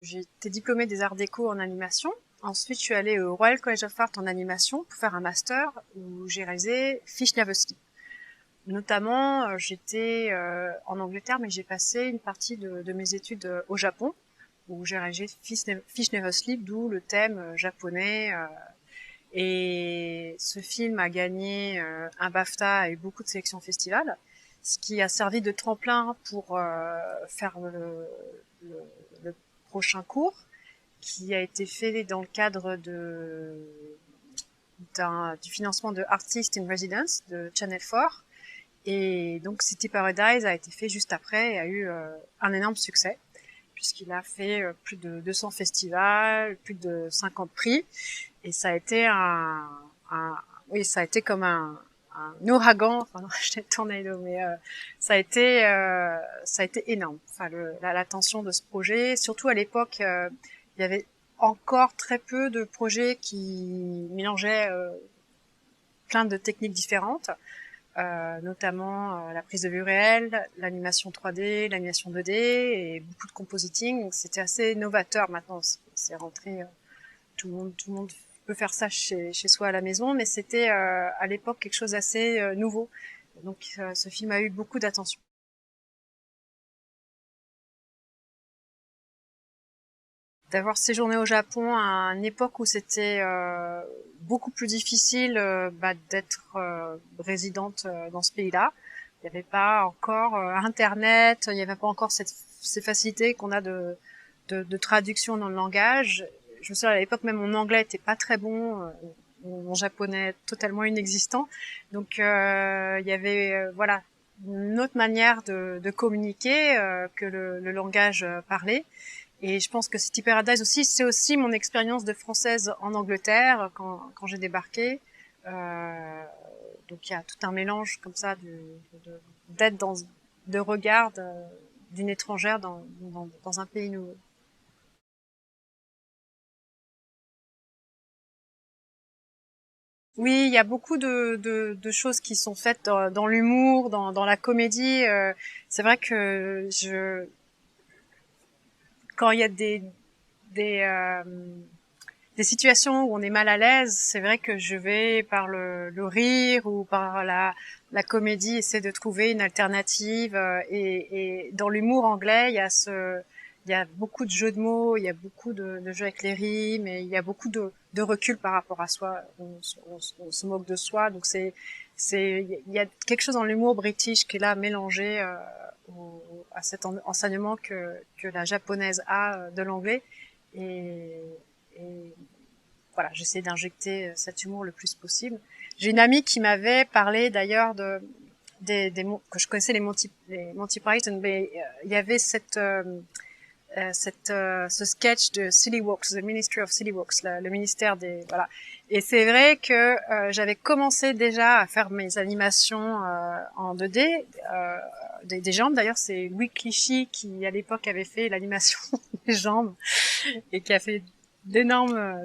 J'ai été diplômée des arts déco en animation. Ensuite, je suis allée au Royal College of Art en animation pour faire un master où j'ai réalisé Fish Never Sleep. Notamment, j'étais en Angleterre, mais j'ai passé une partie de mes études au Japon, où j'ai réalisé Fish Never Sleep, d'où le thème japonais. Et ce film a gagné un BAFTA, a eu beaucoup de sélections au festival, ce qui a servi de tremplin pour faire le, le prochain cours, qui a été fait dans le cadre du financement de Artist in Residence de Channel 4. Et donc City Paradise a été fait juste après et a eu un énorme succès, puisqu'il a fait plus de 200 festivals, plus de 50 prix, et ça a été oui, ça a été comme un ouragan, enfin non, je t'ai tornado, mais ça a été énorme. Enfin, l'attention de ce projet, surtout à l'époque, il y avait encore très peu de projets qui mélangeaient plein de techniques différentes, notamment la prise de vue réelle, l'animation 3D, l'animation 2D et beaucoup de compositing. C'était assez novateur. Maintenant, c'est rentré, tout le monde peut faire ça chez soi à la maison, mais c'était à l'époque quelque chose d'assez nouveau. Donc, ce film a eu beaucoup d'attention. D'avoir séjourné au Japon à une époque où c'était beaucoup plus difficile d'être résidente dans ce pays-là. Il n'y avait pas encore Internet, il n'y avait pas encore ces facilités qu'on a de traduction dans le langage. Je me souviens à l'époque même mon anglais était pas très bon, mon japonais totalement inexistant. Donc il y avait voilà une autre manière de communiquer que le langage parlé. Et je pense que City Paradise aussi, c'est aussi mon expérience de française en Angleterre quand j'ai débarqué. Euh, donc il y a tout un mélange comme ça d'être de regard d'une étrangère dans un pays nouveau. Oui, il y a beaucoup de choses qui sont faites dans l'humour, dans la comédie. C'est vrai que quand il y a des, euh, des situations où on est mal à l'aise, c'est vrai que je vais par le rire ou par la comédie essayer de trouver une alternative. Et dans l'humour anglais, il y a beaucoup de jeux de mots, il y a beaucoup de jeux avec les rimes, et il y a beaucoup de recul par rapport à soi. On se moque de soi, donc il y a quelque chose dans l'humour british qui est là mélangé à cet enseignement que la japonaise a de l'anglais. Et, et voilà, j'essaie d'injecter cet humour le plus possible. J'ai une amie qui m'avait parlé d'ailleurs que je connaissais les Monty Python, mais il y avait ce sketch de Silly Walks, the Ministry of Silly Walks, le ministère des voilà. Et c'est vrai que j'avais commencé déjà à faire mes animations en 2D, des jambes. D'ailleurs, c'est Louis Clichy qui à l'époque avait fait l'animation des jambes et qui a fait d'énormes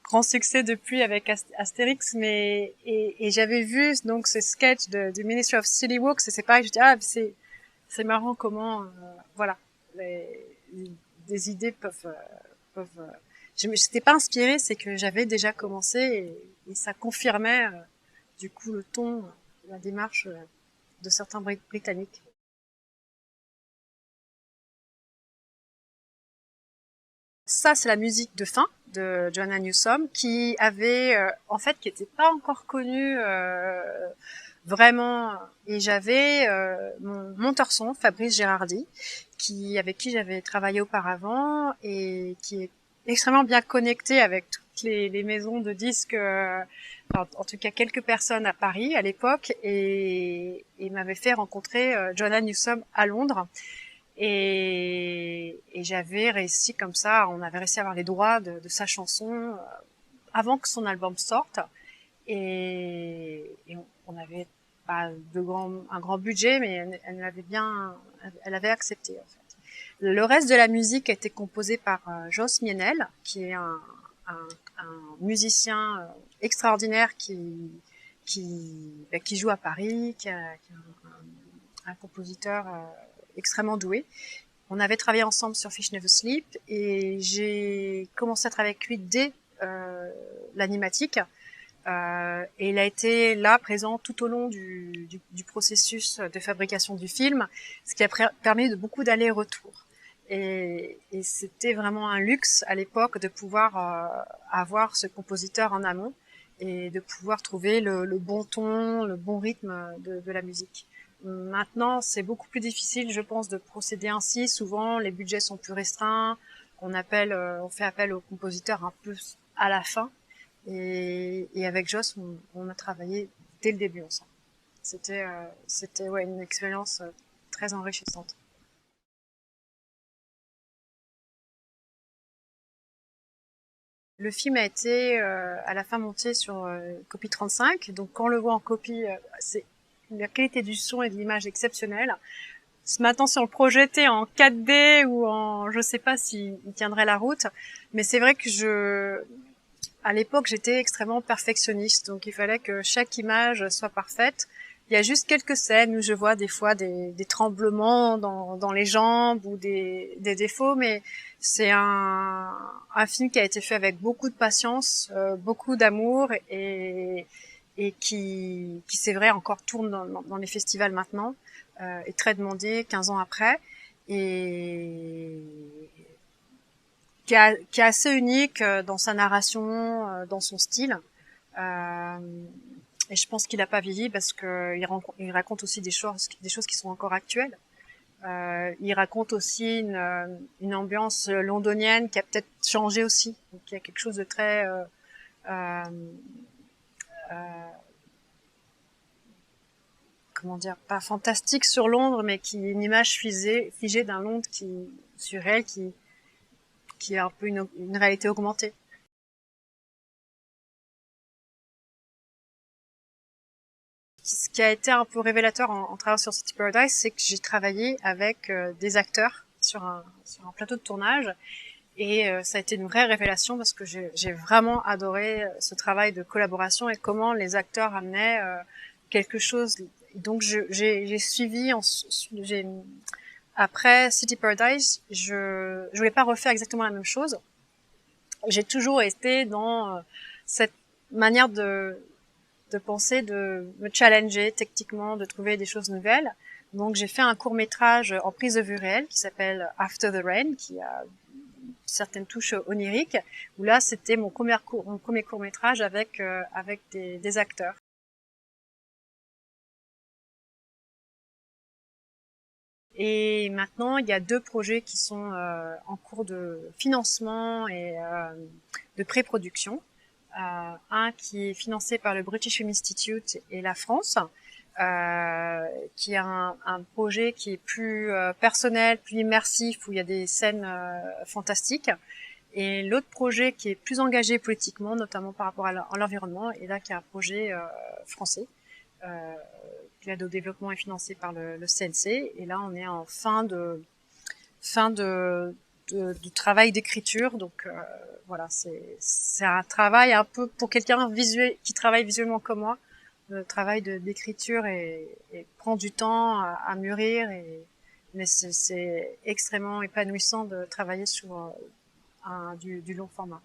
grands succès depuis avec Astérix, mais et j'avais vu donc ce sketch du Ministry of Silly Walks et c'est pareil, je dis c'est marrant comment voilà les, des idées peuvent je m'étais pas inspirée, c'est que j'avais déjà commencé et ça confirmait du coup le ton, la démarche de certains Britanniques. Ça, c'est la musique de fin de Joanna Newsom qui avait, en fait, qui était pas encore connue vraiment. Et j'avais mon torson, Fabrice Gérardi, avec qui j'avais travaillé auparavant et qui est extrêmement bien connecté avec toutes les maisons de disques, en tout cas quelques personnes à Paris à l'époque, et m'avait fait rencontrer Joanna Newsom à Londres. Et j'avais réussi comme ça, on avait réussi à avoir les droits de sa chanson avant que son album sorte. Et on avait pas un grand budget, mais elle avait elle avait accepté en fait. Le reste de la musique a été composé par Joss Mienel, qui est un, un musicien extraordinaire qui joue à Paris, qui est un compositeur extrêmement doué. On avait travaillé ensemble sur Fish Never Sleep et j'ai commencé à travailler avec lui dès l'animatique. Et il a été là présent tout au long du processus de fabrication du film, ce qui a permis de beaucoup d'allers-retours. Et c'était vraiment un luxe à l'époque de pouvoir avoir ce compositeur en amont et de pouvoir trouver le bon ton, le bon rythme de la musique. Maintenant, c'est beaucoup plus difficile, je pense, de procéder ainsi. Souvent, les budgets sont plus restreints. On fait appel aux compositeurs un peu à la fin. Et avec Joss, on a travaillé dès le début ensemble. C'était ouais, une expérience très enrichissante. Le film a été à la fin monté sur copie 35. Donc quand on le voit en copie, c'est la qualité du son et de l'image exceptionnelle. Maintenant, si on le projetait en 4D ou je sais pas s'il tiendrait la route, mais c'est vrai que à l'époque, j'étais extrêmement perfectionniste, donc il fallait que chaque image soit parfaite. Il y a juste quelques scènes où je vois des fois des tremblements dans les jambes ou des défauts, mais c'est un film qui a été fait avec beaucoup de patience, beaucoup d'amour et qui c'est vrai encore tourne dans les festivals maintenant, est très demandé 15 ans après et qui est assez unique dans sa narration, dans son style. Euh, et je pense qu'il n'a pas vieilli parce que il raconte aussi des choses qui sont encore actuelles. Il raconte aussi une ambiance londonienne qui a peut-être changé aussi. Donc il y a quelque chose de très euh, euh, comment dire, pas fantastique sur Londres, mais qui est une image figée d'un Londres surréel qui est un peu une réalité augmentée. Ce qui a été un peu révélateur en travaillant sur City Paradise, c'est que j'ai travaillé avec des acteurs sur un plateau de tournage et ça a été une vraie révélation parce que j'ai vraiment adoré ce travail de collaboration et comment les acteurs amenaient quelque chose. Donc j'ai suivi, après City Paradise, je voulais pas refaire exactement la même chose. J'ai toujours été dans cette manière de penser, de me challenger techniquement, de trouver des choses nouvelles. Donc j'ai fait un court-métrage en prise de vue réelle qui s'appelle After the Rain, qui a certaines touches oniriques, où là c'était mon premier court-métrage avec des acteurs. Et maintenant, il y a deux projets qui sont en cours de financement et de pré-production. Un qui est financé par le British Film Institute et la France, qui est un projet qui est plus personnel, plus immersif, où il y a des scènes fantastiques. Et l'autre projet qui est plus engagé politiquement, notamment par rapport à l'environnement, et là qui est un projet français. L'aide au développement est financée par le CNC, et là on est en du travail d'écriture, donc voilà, c'est un travail un peu pour quelqu'un visuel qui travaille visuellement comme moi. Le travail d'écriture et prend du temps à mûrir, mais c'est extrêmement épanouissant de travailler sur du long format.